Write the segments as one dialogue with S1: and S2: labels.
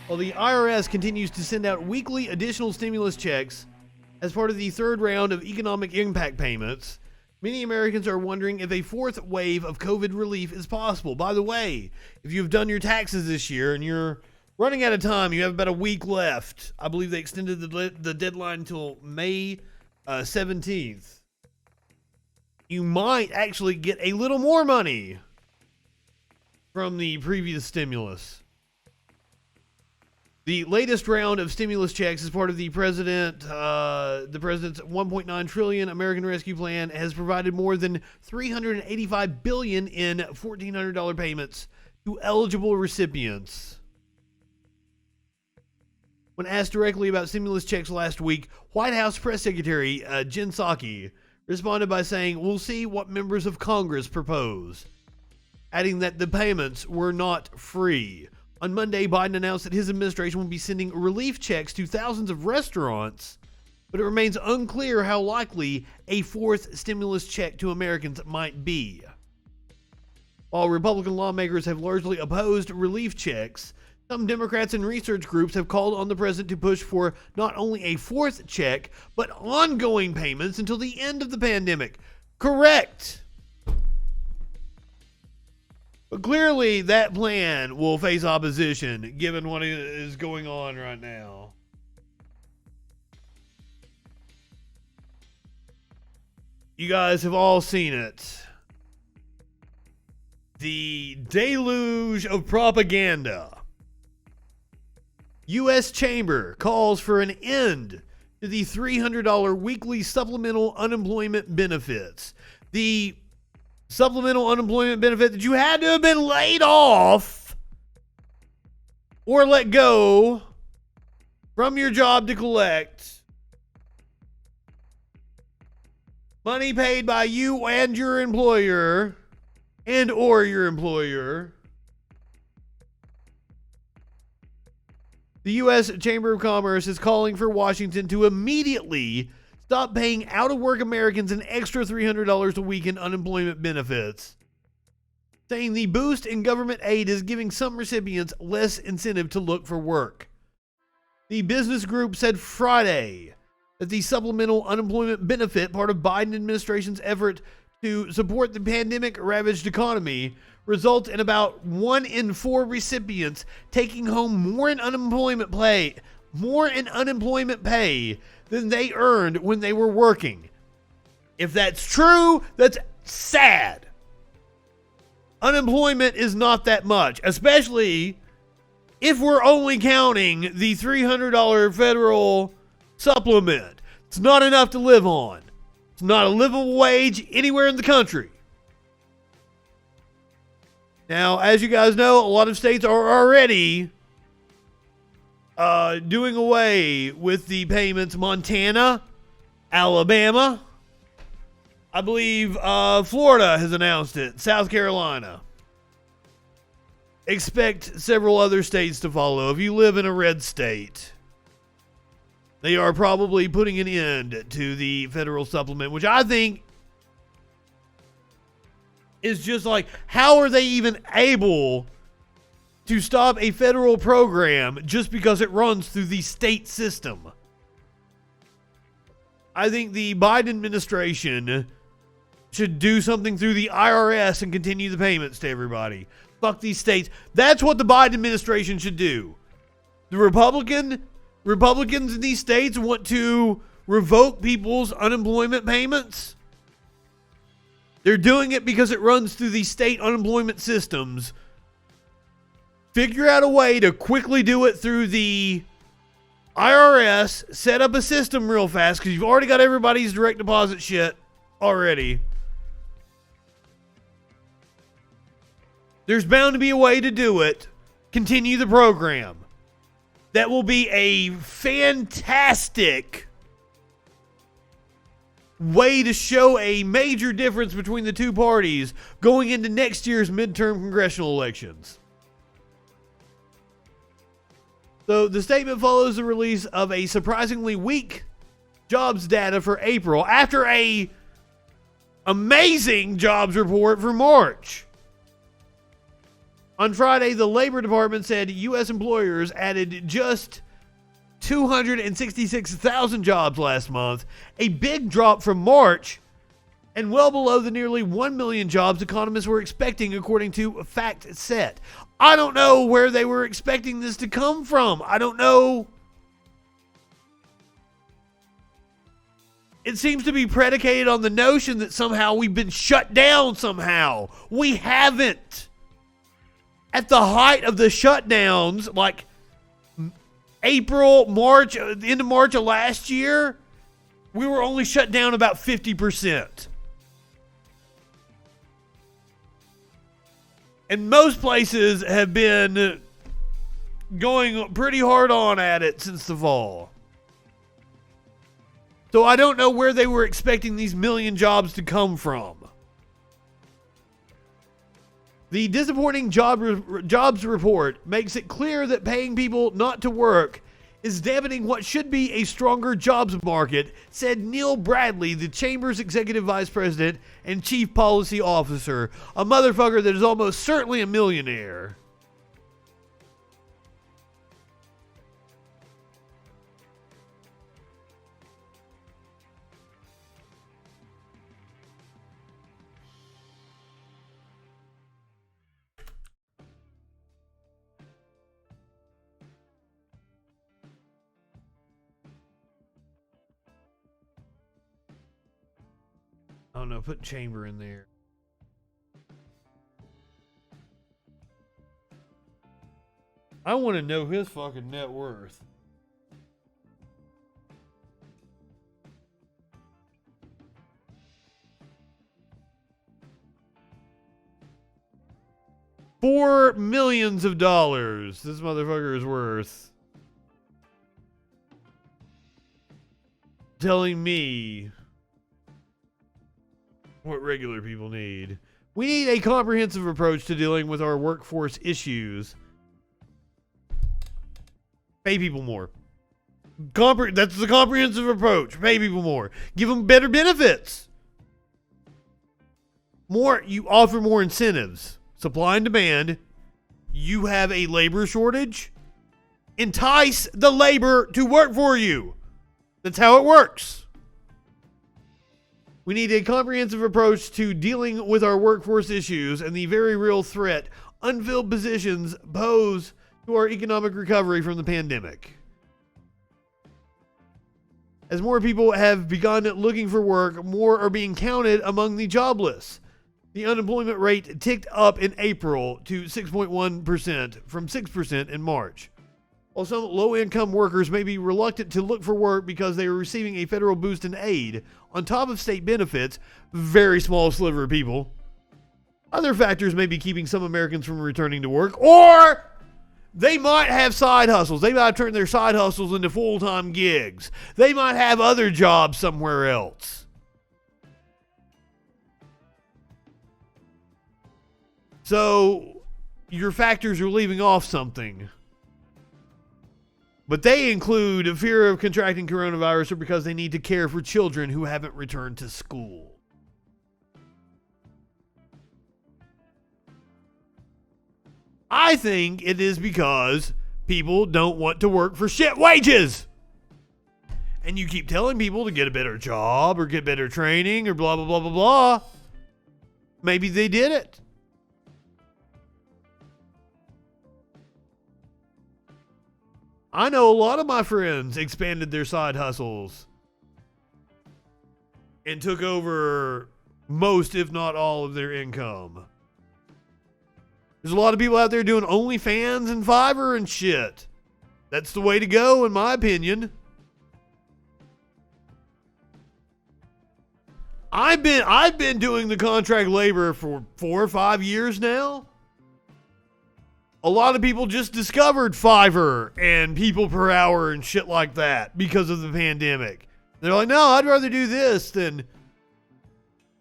S1: While the IRS continues to send out weekly additional stimulus checks as part of the third round of economic impact payments, many Americans are wondering if a fourth wave of COVID relief is possible. By the way, if you've done your taxes this year and you're running out of time, you have about a week left. I believe they extended the deadline until May 17th. You might actually get a little more money from the previous stimulus. The latest round of stimulus checks as part of the president's $1.9 trillion American Rescue Plan has provided more than $385 billion in $1,400 payments to eligible recipients. When asked directly about stimulus checks last week, White House Press Secretary Jen Psaki responded by saying, "We'll see what members of Congress propose," adding that the payments were not free. On Monday, Biden announced that his administration will be sending relief checks to thousands of restaurants, but it remains unclear how likely a fourth stimulus check to Americans might be. While Republican lawmakers have largely opposed relief checks, some Democrats and research groups have called on the president to push for not only a fourth check, but ongoing payments until the end of the pandemic. Correct. But clearly, that plan will face opposition, given what is going on right now. You guys have all seen it. The deluge of propaganda. U.S. Chamber calls for an end to the $300 weekly supplemental unemployment benefits. The supplemental unemployment benefit that you had to have been laid off or let go from your job to collect. Money paid by you and your employer and or your employer. The U.S. Chamber of Commerce is calling for Washington to immediately stop paying out-of-work Americans an extra $300 a week in unemployment benefits, saying the boost in government aid is giving some recipients less incentive to look for work. The business group said Friday that the supplemental unemployment benefit, part of Biden administration's effort to support the pandemic-ravaged economy, results in about 1 in 4 recipients taking home more in unemployment pay than they earned when they were working. If that's true, that's sad. Unemployment is not that much, especially if we're only counting the $300 federal supplement. It's not enough to live on. It's not a livable wage anywhere in the country. Now, as you guys know, a lot of states are already doing away with the payments. Montana, Alabama, I believe Florida has announced it, South Carolina. Expect several other states to follow. If you live in a red state, they are probably putting an end to the federal supplement, which I think is just like, how are they even able to stop a federal program just because it runs through the state system? I think the Biden administration should do something through the IRS and continue the payments to everybody. Fuck these states. That's what the Biden administration should do. The Republicans in these states want to revoke people's unemployment payments. They're doing it because it runs through the state unemployment systems. Figure out a way to quickly do it through the IRS. Set up a system real fast because you've already got everybody's direct deposit shit already. There's bound to be a way to do it. Continue the program. That will be a fantastic way to show a major difference between the two parties going into next year's midterm congressional elections. So the statement follows the release of a surprisingly weak jobs data for April after a amazing jobs report for March. On Friday, the Labor Department said U.S. employers added just 266,000 jobs last month, a big drop from March, and well below the nearly 1 million jobs economists were expecting, according to FactSet. I don't know where they were expecting this to come from. I don't know. It seems to be predicated on the notion that somehow we've been shut down somehow. We haven't. At the height of the shutdowns, like April, March, the end of March of last year, we were only shut down about 50%. And most places have been going pretty hard on at it since the fall. So I don't know where they were expecting these million jobs to come from. The disappointing jobs report makes it clear that paying people not to work is dampening what should be a stronger jobs market, said Neil Bradley, the Chamber's executive vice president and chief policy officer, a motherfucker that is almost certainly a millionaire. Oh no, put Chamber in there. I want to know his fucking net worth. $4 million this motherfucker is worth. Telling me what regular people need. We need a comprehensive approach to dealing with our workforce issues. Pay people more. That's the comprehensive approach. Pay people more. Give them better benefits. You offer more incentives. Supply and demand. You have a labor shortage. Entice the labor to work for you. That's how it works. We need a comprehensive approach to dealing with our workforce issues and the very real threat unfilled positions pose to our economic recovery from the pandemic. As more people have begun looking for work, more are being counted among the jobless. The unemployment rate ticked up in April to 6.1% from 6% in March. While some low-income workers may be reluctant to look for work because they are receiving a federal boost in aid on top of state benefits, very small sliver of people, other factors may be keeping some Americans from returning to work, or they might have side hustles. They might turn their side hustles into full-time gigs. They might have other jobs somewhere else. So your factors are leaving off something. But they include a fear of contracting coronavirus or because they need to care for children who haven't returned to school. I think it is because people don't want to work for shit wages. And you keep telling people to get a better job or get better training or blah, blah, blah, blah, blah. Maybe they did it. I know a lot of my friends expanded their side hustles and took over most, if not all, of their income. There's a lot of people out there doing OnlyFans and Fiverr and shit. That's the way to go, in my opinion. I've been doing the contract labor for 4 or 5 years now. A lot of people just discovered Fiverr and people per hour and shit like that because of the pandemic. They're like, no, I'd rather do this than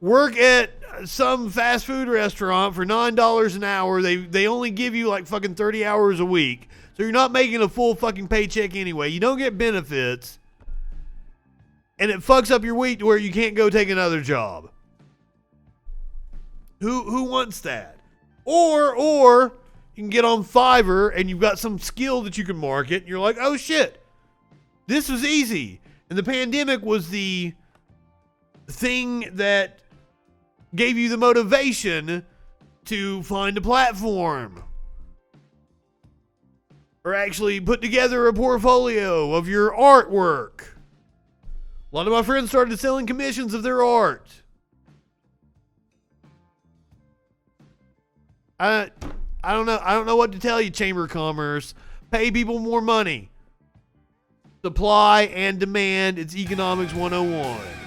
S1: work at some fast food restaurant for $9 an hour. They only give you like fucking 30 hours a week. So you're not making a full fucking paycheck anyway. You don't get benefits. And it fucks up your week to where you can't go take another job. Who wants that? Or You can get on Fiverr and you've got some skill that you can market. And you're like, oh shit, this was easy. And the pandemic was the thing that gave you the motivation to find a platform or actually put together a portfolio of your artwork. A lot of my friends started selling commissions of their art. I don't know. I don't know what to tell you, Chamber of Commerce. Pay people more money. Supply and demand. It's Economics 101.